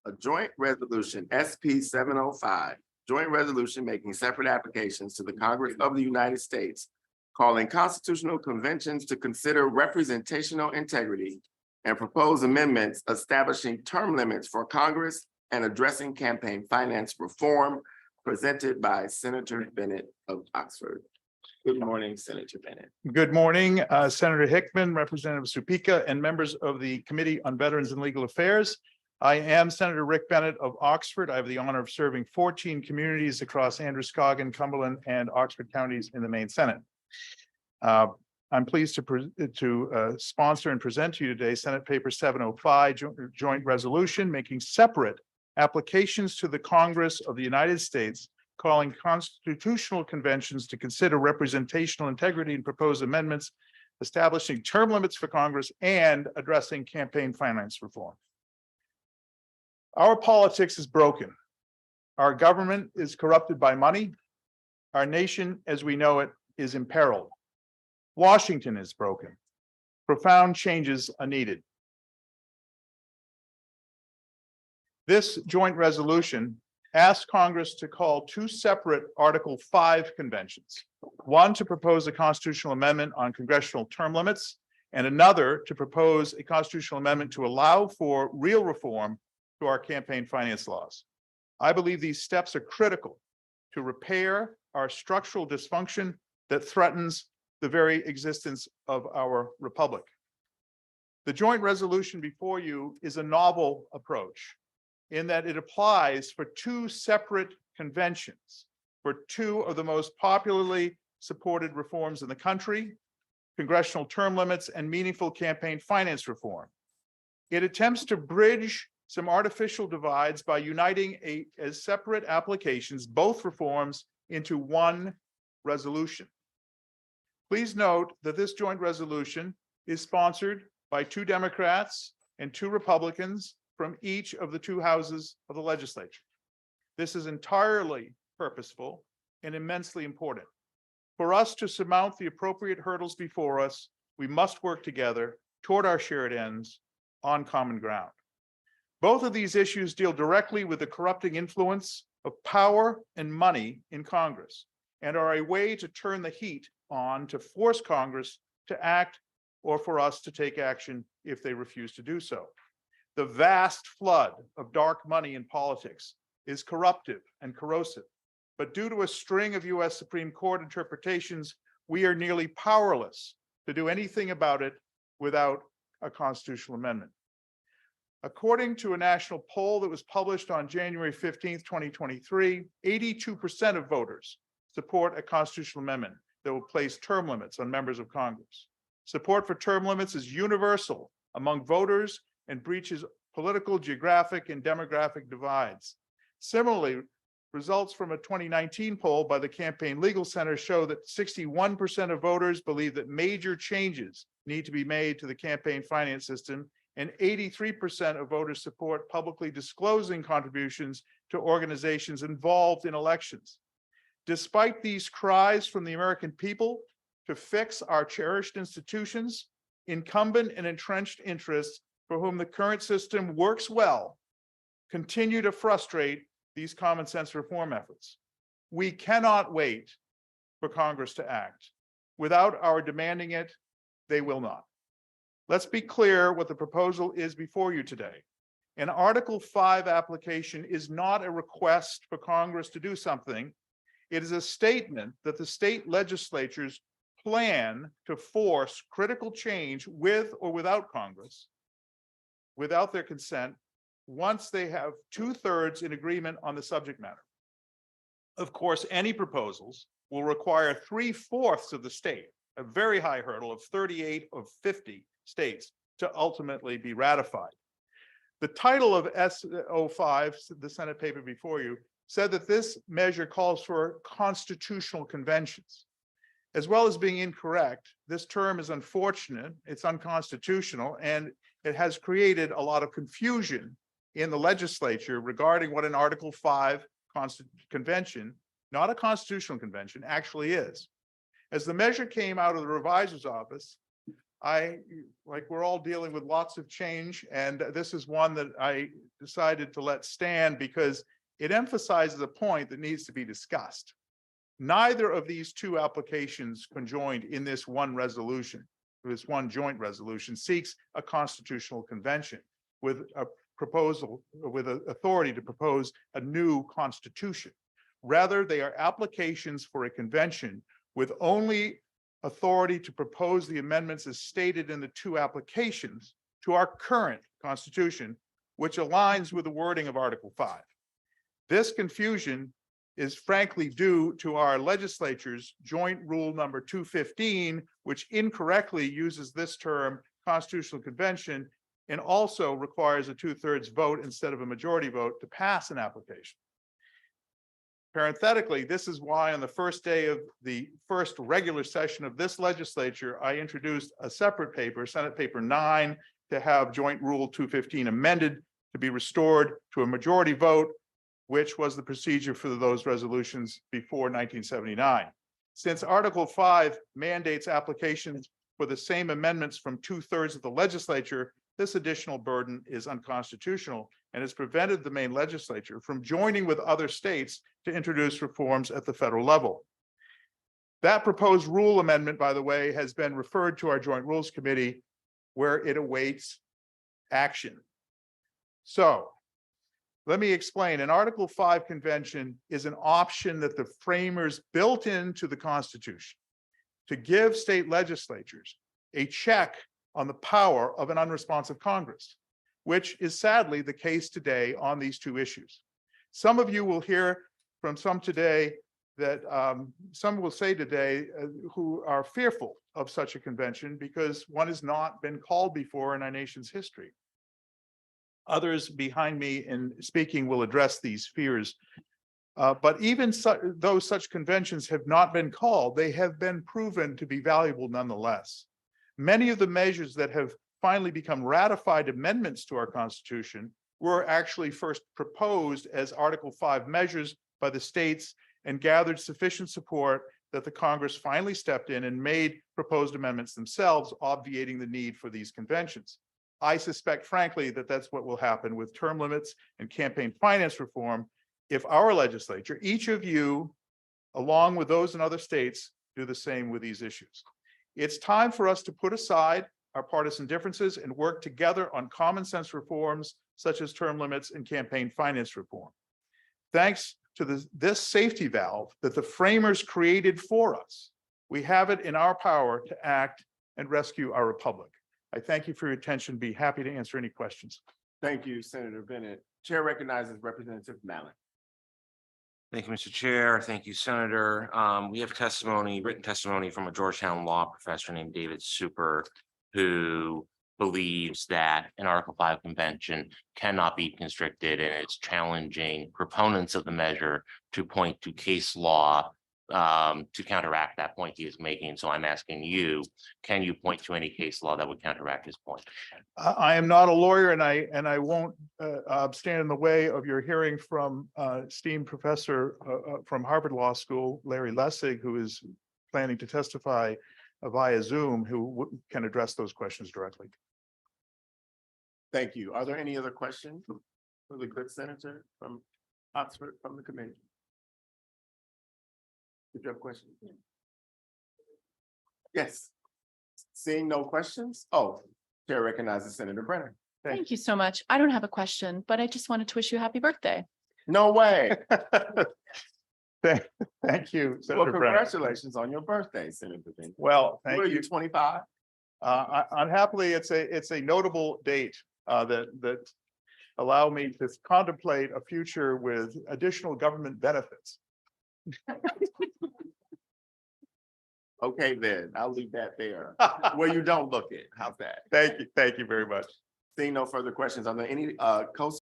a joint resolution SP 705, joint resolution making separate applications to the Congress of the United States, calling constitutional conventions to consider representational integrity and propose amendments establishing term limits for Congress and addressing campaign finance reform, presented by Senator Bennett of Oxford. Good morning, Senator Bennett. Good morning, Senator Hickman, Representative Supika, and members of the Committee on Veterans and Legal Affairs. I am Senator Rick Bennett of Oxford. I have the honor of serving 14 communities across Androscoggin, Cumberland, and Oxford counties in the Maine Senate. I'm pleased to sponsor and present to you today Senate Paper 705, joint resolution making separate applications to the Congress of the United States, calling constitutional conventions to consider representational integrity and propose amendments, establishing term limits for Congress and addressing campaign finance reform. Our politics is broken. Our government is corrupted by money. Our nation, as we know it, is imperiled. Washington is broken. Profound changes are needed. This joint resolution asks Congress to call two separate Article 5 conventions, one to propose a constitutional amendment on congressional term limits, and another to propose a constitutional amendment to allow for real reform to our campaign finance laws. I believe these steps are critical to repair our structural dysfunction that threatens the very existence of our republic. The joint resolution before you is a novel approach in that it applies for two separate conventions for two of the most popularly supported reforms in the country, congressional term limits and meaningful campaign finance reform. It attempts to bridge some artificial divides by uniting as separate applications, both reforms, into one resolution. Please note that this joint resolution is sponsored by 2 Democrats and 2 Republicans from each of the 2 houses of the legislature. This is entirely purposeful and immensely important. For us to surmount the appropriate hurdles before us, we must work together toward our shared ends on common ground. Both of these issues deal directly with the corrupting influence of power and money in Congress and are a way to turn the heat on to force Congress to act or for us to take action if they refuse to do so. The vast flood of dark money in politics is corruptive and corrosive, but due to a string of US Supreme Court interpretations, we are nearly powerless to do anything about it without a constitutional amendment. According to a national poll that was published on January 15th, 2023, 82% of voters support a constitutional amendment that will place term limits on members of Congress. Support for term limits is universal among voters and breaches political, geographic, and demographic divides. Similarly, results from a 2019 poll by the Campaign Legal Center show that 61% of voters believe that major changes need to be made to the campaign finance system, and 83% of voters support publicly disclosing contributions to organizations involved in elections. Despite these cries from the American people to fix our cherished institutions, incumbent and entrenched interests for whom the current system works well continue to frustrate these common sense reform efforts. We cannot wait for Congress to act. Without our demanding it, they will not. Let's be clear what the proposal is before you today. An Article 5 application is not a request for Congress to do something. It is a statement that the state legislatures plan to force critical change with or without Congress, without their consent, once they have 2/3 in agreement on the subject matter. Of course, any proposals will require 3/4 of the state, a very high hurdle of 38 of 50 states, to ultimately be ratified. The title of S05, the Senate paper before you, said that this measure calls for constitutional conventions. As well as being incorrect, this term is unfortunate, it's unconstitutional, and it has created a lot of confusion in the legislature regarding what an Article 5 convention, not a constitutional convention, actually is. As the measure came out of the revisor's office, we're all dealing with lots of change, and this is one that I decided to let stand because it emphasizes a point that needs to be discussed. Neither of these two applications conjoined in this one resolution, this one joint resolution, seeks a constitutional convention with a proposal, with authority to propose a new constitution. Rather, they are applications for a convention with only authority to propose the amendments as stated in the two applications to our current constitution, which aligns with the wording of Article 5. This confusion is frankly due to our legislature's joint rule number 215, which incorrectly uses this term constitutional convention and also requires a 2/3 vote instead of a majority vote to pass an application. Parenthetically, this is why on the first day of the first regular session of this legislature, I introduced a separate paper, Senate Paper 9, to have Joint Rule 215 amended to be restored to a majority vote, which was the procedure for those resolutions before 1979. Since Article 5 mandates applications for the same amendments from 2/3 of the legislature, this additional burden is unconstitutional and has prevented the Maine legislature from joining with other states to introduce reforms at the federal level. That proposed rule amendment, by the way, has been referred to our Joint Rules Committee, where it awaits action. So let me explain. An Article 5 convention is an option that the framers built into the Constitution to give state legislatures a check on the power of an unresponsive Congress, which is sadly the case today on these two issues. Some of you will hear from some today that some will say today who are fearful of such a convention because one has not been called before in our nation's history. Others behind me in speaking will address these fears. But even though such conventions have not been called, they have been proven to be valuable nonetheless. Many of the measures that have finally become ratified amendments to our Constitution were actually first proposed as Article 5 measures by the states and gathered sufficient support that the Congress finally stepped in and made proposed amendments themselves, obviating the need for these conventions. I suspect, frankly, that that's what will happen with term limits and campaign finance reform if our legislature, each of you, along with those in other states, do the same with these issues. It's time for us to put aside our partisan differences and work together on common sense reforms such as term limits and campaign finance reform. Thanks to this safety valve that the framers created for us, we have it in our power to act and rescue our republic. I thank you for your attention. Be happy to answer any questions. Thank you, Senator Bennett. Chair recognizes Representative Mallon. Thank you, Mr. Chair. Thank you, Senator. We have testimony, written testimony from a Georgetown law professor named David Super, who believes that an Article 5 convention cannot be constricted, and it's challenging proponents of the measure to point to case law to counteract that point he is making. So I'm asking you, can you point to any case law that would counteract his point? I am not a lawyer, and I won't stand in the way of your hearing from esteemed professor from Harvard Law School, Larry Lessig, who is planning to testify via Zoom, who can address those questions directly. Thank you. Are there any other questions for the good senator from Oxford from the committee? Did you have a question? Yes. Seeing no questions? Oh, Chair recognizes Senator Brenner. Thank you so much. I don't have a question, but I just wanted to wish you a happy birthday. No way. Thank you, Senator Well, Brenner. congratulations on your birthday, Senator Brenner. Well, What are thank you, you. 25? Unhappily, it's a notable date that allow me to contemplate a future with additional government benefits. Okay, then I'll leave that there. Where you don't look it. How's that? Thank you very much. Seeing no further questions, are there any